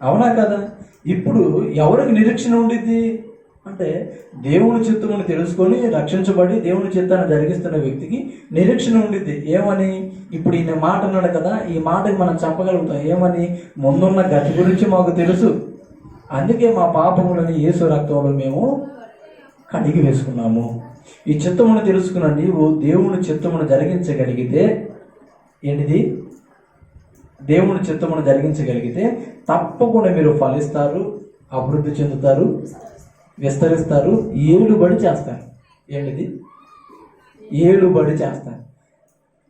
అవునా కదా? ఇప్పుడు ఎవరికి నిరీక్షణ ఉండిద్ది అంటే దేవుని చిత్తమును తెలుసుకొని రక్షించబడి దేవుని చిత్తాన్ని జరిగిస్తున్న వ్యక్తికి నిరీక్షణ ఉండిద్ది. ఏమని? ఇప్పుడు ఈయన మాట అన్నాడు కదా, ఈ మాటకి మనం చెప్పగలుగుతాం ఏమని? ముందున్న గతి గురించి మాకు తెలుసు, అందుకే మా పాపములని యేసు రక్తంలో మేము కడిగి వేసుకున్నాము. ఈ చిత్తమును తెలుసుకున్న నీవు దేవుని చిత్తమును జరిగించగలిగితే ఏంటిది? దేవుని చిత్తమును జరిగించగలిగితే తప్పకుండా మీరు ఫలిస్తారు, అభివృద్ధి చెందుతారు, విస్తరిస్తారు, ఏలుబడి చేస్తారు. ఏంటిది? ఏలుబడి చేస్తారు.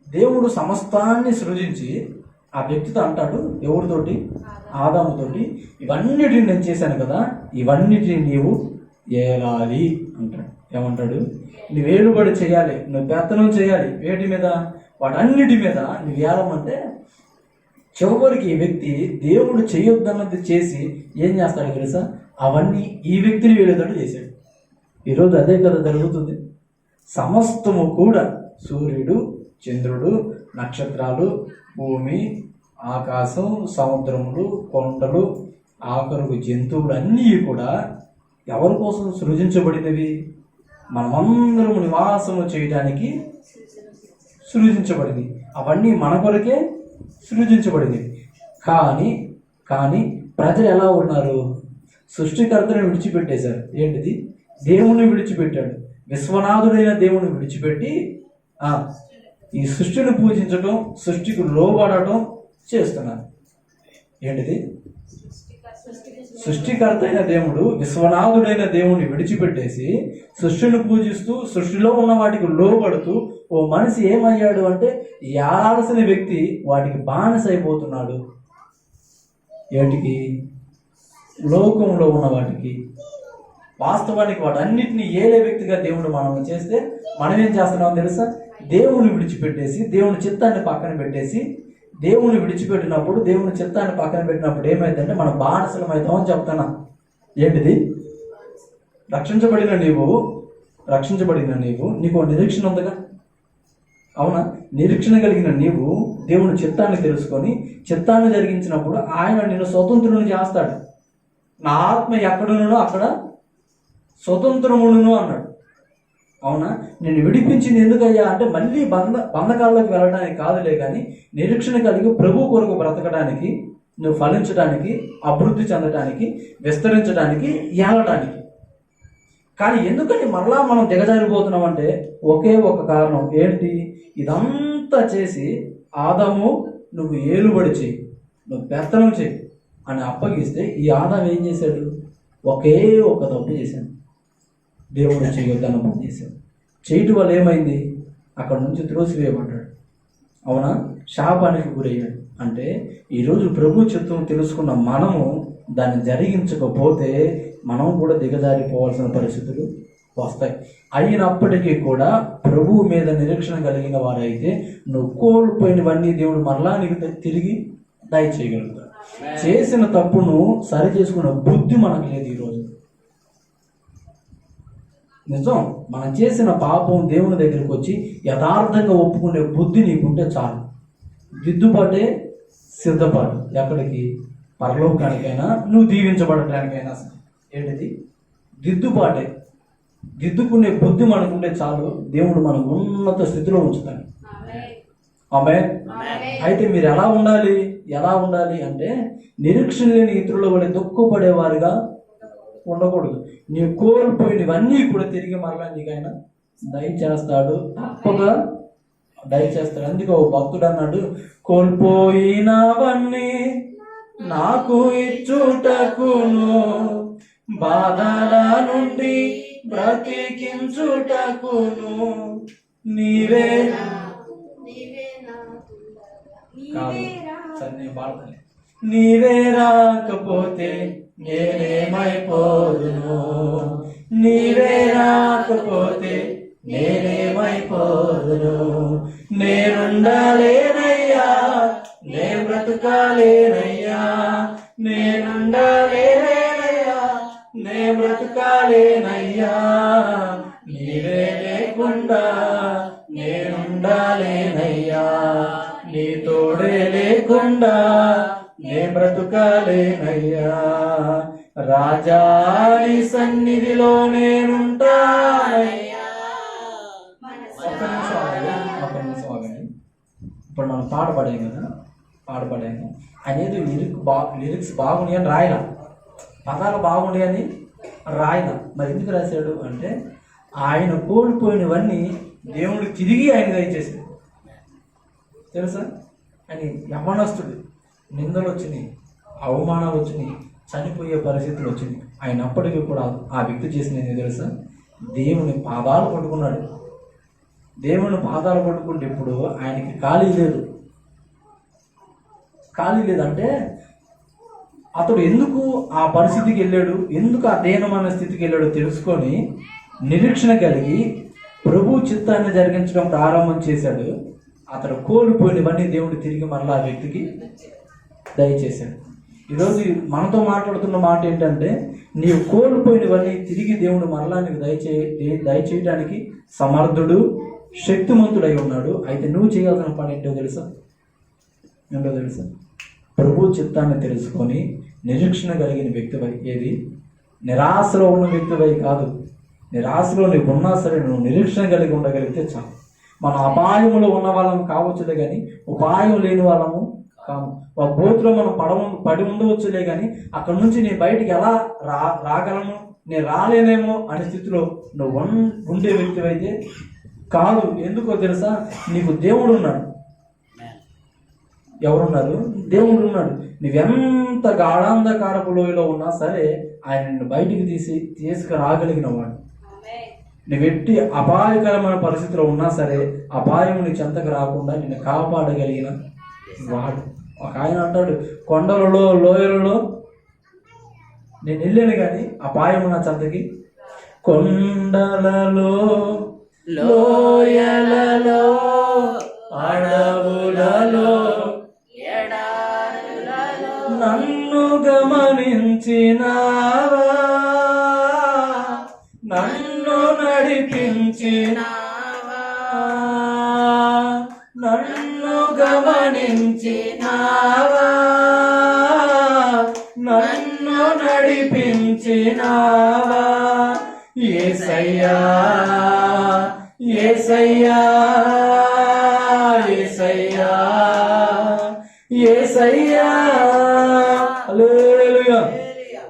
దేవుడు సమస్తాన్ని సృజించి ఆ వ్యక్తితో అంటాడు, ఎవరితోటి? ఆదాముతోటి, ఇవన్నిటిని నేను చేశాను కదా, ఇవన్నిటిని నీవు ఏలాలి అంటాడు. ఏమంటాడు? నువ్వు ఏలుబడి చేయాలి, నువ్వు పెత్తనం చేయాలి. వేటి మీద? వాటన్నిటి మీద నువ్వు ఏలమంటే చివరికి ఈ వ్యక్తి దేవుడు చేయొద్దన్నది చేసి ఏం చేస్తాడు తెలుసా? అవన్నీ ఈ వ్యక్తిని వేరేటట్టు చేశాడు. ఈరోజు అదే కదా జరుగుతుంది. సమస్తము కూడా సూర్యుడు, చంద్రుడు, నక్షత్రాలు, భూమి, ఆకాశం, సముద్రములు, కొండలు, ఆఖరుకు జంతువులు అన్నీ కూడా ఎవరి కోసం సృజించబడినవి? మనమందరము నివాసము చేయడానికి సృజించబడింది. అవన్నీ మన కొరకే సృజించబడింది. కానీ ప్రజలు ఎలా ఉన్నారు? సృష్టికర్తను విడిచిపెట్టేశారు. ఏంటిది? దేవుణ్ణి విడిచిపెట్టాడు. విశ్వనాథుడైన దేవుని విడిచిపెట్టి ఈ సృష్టిని పూజించడం, సృష్టికి లోబడటం చేస్తున్నారు. ఏంటిది? సృష్టికర్త అయిన దేవుడు, విశ్వనాథుడైన దేవుని విడిచిపెట్టేసి సృష్టిని పూజిస్తూ సృష్టిలో ఉన్న వాటికి లోబడుతూ ఓ మనిషి ఏమయ్యాడు అంటే ఏలాల్సిన వ్యక్తి వాటికి బానిస అయిపోతున్నాడు. ఏంటికి? లోకంలో ఉన్న వాటికి. వాస్తవానికి వాటన్నిటిని ఏలే వ్యక్తిగా దేవుడు మనం చేస్తే మనం ఏం చేస్తున్నామో తెలుసా? దేవుని విడిచిపెట్టేసి దేవుని చిత్తాన్ని పక్కన పెట్టేసి, దేవుని విడిచిపెట్టినప్పుడు దేవుని చిత్తాన్ని పక్కన పెట్టినప్పుడు ఏమైందంటే మనం బానిసలం అవుతామని చెప్తున్నా. ఏంటిది? రక్షించబడిన నీవు నీకు నిరీక్షణ ఉందిగా. అవునా? నిరీక్షణ కలిగిన నీవు దేవుని చిత్తాన్ని తెలుసుకొని చిత్తాన్ని జరిగించినప్పుడు ఆయన నిన్ను స్వతంత్రుని చేస్తాడు. నా ఆత్మ ఎక్కడునో అక్కడ స్వతంత్రమును అన్నాడు. అవునా? నేను విడిపించింది ఎందుకయ్యా అంటే మళ్ళీ బంధకాల్లోకి వెళ్ళడానికి కాదులే, కానీ నిరీక్షణ కలిగి ప్రభు కొరకు బ్రతకడానికి, నువ్వు ఫలించడానికి, అభివృద్ధి చెందడానికి, విస్తరించడానికి, ఏలడానికి. కానీ ఎందుకని మరలా మనం దిగజారిపోతున్నాం అంటే ఒకే ఒక కారణం. ఏంటి? ఇదంతా చేసి ఆదాము నువ్వు ఏలుబడి చేయి, నువ్వు పెత్తనం చేయి అని అప్పగిస్తే ఈ ఆదాము ఏం చేశాడు? ఒకే ఒక తప్పు చేశాడు. దేవుడు చేయొద్దన్న పని చేశాడు. చేయటం వల్ల ఏమైంది? అక్కడ నుంచి త్రోసివేయబడ్డాడు. అవునా? శాపానికి గురయ్యాడు. అంటే ఈరోజు ప్రభు చిత్తం తెలుసుకున్న మనము దాన్ని జరిగించకపోతే మనం కూడా దిగజారిపోవాల్సిన పరిస్థితులు వస్తాయి. అయినప్పటికీ కూడా ప్రభువు మీద నిరీక్షణ కలిగిన వారైతే నువ్వు కోల్పోయినవన్నీ దేవుడు మరలా నీకు తిరిగి దయచేయగలుగుతాడు. చేసిన తప్పును సరి చేసుకున్న బుద్ధి మనకు లేదు ఈరోజు. నిజం, మనం చేసిన పాపం దేవుని దగ్గరికి వచ్చి యథార్థంగా ఒప్పుకునే బుద్ధి నీకుంటే చాలు. దిద్దుబాటే సిద్ధపాటు. ఎక్కడికి? పరలోకానికైనా, నువ్వు దీవించబడటానికైనా. ఏంటిది? దిద్దుబాటే. దిద్దుకునే బుద్ధి మనకుంటే చాలు, దేవుడు మనం ఉన్నత స్థితిలో ఉంచుతాడు. ఆమేన్. అయితే మీరు ఎలా ఉండాలి అంటే నిరీక్షణ లేని ఇతరుల వల్ల దుఃఖపడేవారుగా ఉండకూడదు. నీవు కోల్పోయినవన్నీ కూడా తిరిగి మరలా నీకైనా దయచేస్తాడు, తప్పగా దయచేస్తాడు. అందుకే ఓ భక్తుడు అన్నాడు, కోల్పోయినవన్నీ నాకు ఇచ్చుటకును, బాధల నుండి బ్రతికించుటకును నీవే. కాదు సరే, నేను పాడతాను. నీవే రాకపోతే నేనేమైపోదును, నీవే రాకపోతే నేనేమైపోదును. నేనుండాలేనయ్యా, నే బ్రతుకాలేనయ్యా, నేనుండాలేనయ్యా, నే బ్రతుకాలేనయ్యా. నీవే లేకుండా నేనుండాలేనయ్యా, నీ తోడే లేకుండా నే బ్రతుకలేనయ్యా, రాజాని సన్నిధిలో నేనుంటానయ్యా. ఒక్క నిమిషం ఆగండి. ఇప్పుడు మనం పాట పాడాం కదా, అనేది లిరిక్స్ బాగున్నాయి అని రాయలా, పదాలు బాగున్నాయి అని రాయలా. మరి ఎందుకు రాశాడు అంటే ఆయన కోల్పోయినవన్నీ దేవుడు తిరిగి ఆయన దయచేసాడు. తెలుసా? ఆయన యవ్వనస్తుడు, నిందలు వచ్చినాయి, అవమానాలు వచ్చినాయి, చనిపోయే పరిస్థితులు వచ్చినాయి. ఆయన అప్పటికీ కూడా ఆ వ్యక్తి చేసినది తెలుసా? దేవుని పాదాలు పట్టుకున్నాడు. దేవుని పాదాలు పట్టుకుంటే ఇప్పుడు ఆయనకి ఖాళీ లేదంటే అతడు ఎందుకు ఆ పరిస్థితికి వెళ్ళాడు, ఎందుకు ఆ దీనమైన స్థితికి వెళ్ళాడో తెలుసుకొని నిరీక్షణ కలిగి ప్రభు చిత్తాన్ని జరిగించడం ప్రారంభం చేశాడు. అతడు కోల్పోయినవన్నీ దేవుడు తిరిగి మరలా ఆ వ్యక్తికి దయచేశాడు. ఈరోజు మనతో మాట్లాడుతున్న మాట ఏంటంటే, నీవు కోల్పోయినవన్నీ తిరిగి దేవుడు మరలా నీకు దయచేయడానికి సమర్థుడు, శక్తిమంతుడై ఉన్నాడు. అయితే నువ్వు చేయాల్సిన పని ఏంటో తెలుసా? ప్రభు చిత్తాన్ని తెలుసుకొని నిరీక్షణ కలిగిన వ్యక్తివై, ఏది నిరాశలో ఉన్న వ్యక్తివై కాదు, నిరాశలో నీకు ఉన్నా సరే నువ్వు నిరీక్షణ కలిగి ఉండగలిగితే చాలు. మన అపాయములో ఉన్న వాళ్ళము కావచ్చులే కానీ ఉపాయం లేని వాళ్ళము కాము. ఒక గోతులో మనం పడి ఉండవచ్చులే కానీ అక్కడి నుంచి నేను బయటికి ఎలా రాగలను, నేను రాలేనేమో అనే స్థితిలో నువ్వు ఉండే వ్యక్తివైతే కాదు. ఎందుకో తెలుసా? నీకు దేవుడు ఉన్నాడు. ఎవరున్నారు? దేవుడు ఉన్నాడు. నువ్వెంత గాఢాంధకారపు లోయలో ఉన్నా సరే ఆయన నిన్ను బయటికి తీసుకురాగలిగిన వాడు. నువ్వెట్టి అపాయకరమైన పరిస్థితిలో ఉన్నా సరే అపాయం నీ చెంతకు రాకుండా నిన్ను కాపాడగలిగిన వాడు. ఒక ఆయన అంటాడు, కొండలలో లోయలలో నేను వెళ్ళాను కానీ అపాయము నా చెంతకి, కొండలలో లోయలలో అడవులలో నన్ను గమనించినావా, నన్ను నడిపించినావా, నన్ను గమనించినావా, నన్ను నడిపించినావా. యేసయ్యా యేసయ్యా యేసయ్యా యేసయ్యా. హల్లెలూయా.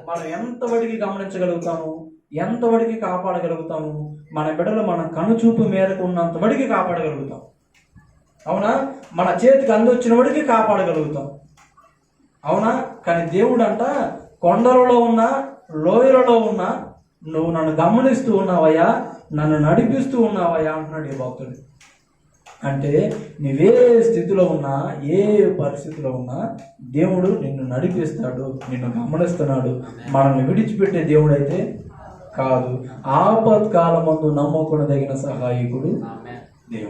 మనం ఎంతవరకు గమనించగలుగుతాము, ఎంతవరకు కాపాడగలుగుతాము? మన బిడ్డలు మన కనుచూపు మేరకు ఉన్నంత వరకు కాపాడగలుగుతాం. అవునా? మన చేతికి అందొచ్చిన వరకు కాపాడగలుగుతాం. అవునా? కానీ దేవుడు అంట కొండలలో ఉన్నా లోయలలో ఉన్నా నువ్వు నన్ను గమనిస్తూ ఉన్నావయ్యా, నన్ను నడిపిస్తూ ఉన్నావయ్యా అంటున్నాడు ఈ భక్తుడు. అంటే నువ్వే స్థితిలో ఉన్నా, ఏ పరిస్థితిలో ఉన్నా దేవుడు నిన్ను నడిపిస్తాడు, నిన్ను గమనిస్తున్నాడు. మనల్ని విడిచిపెట్టే దేవుడు అయితే కాదు. ఆపత్కాలమందు నమ్మకూడదగిన సహాయకుడు దేవుడు.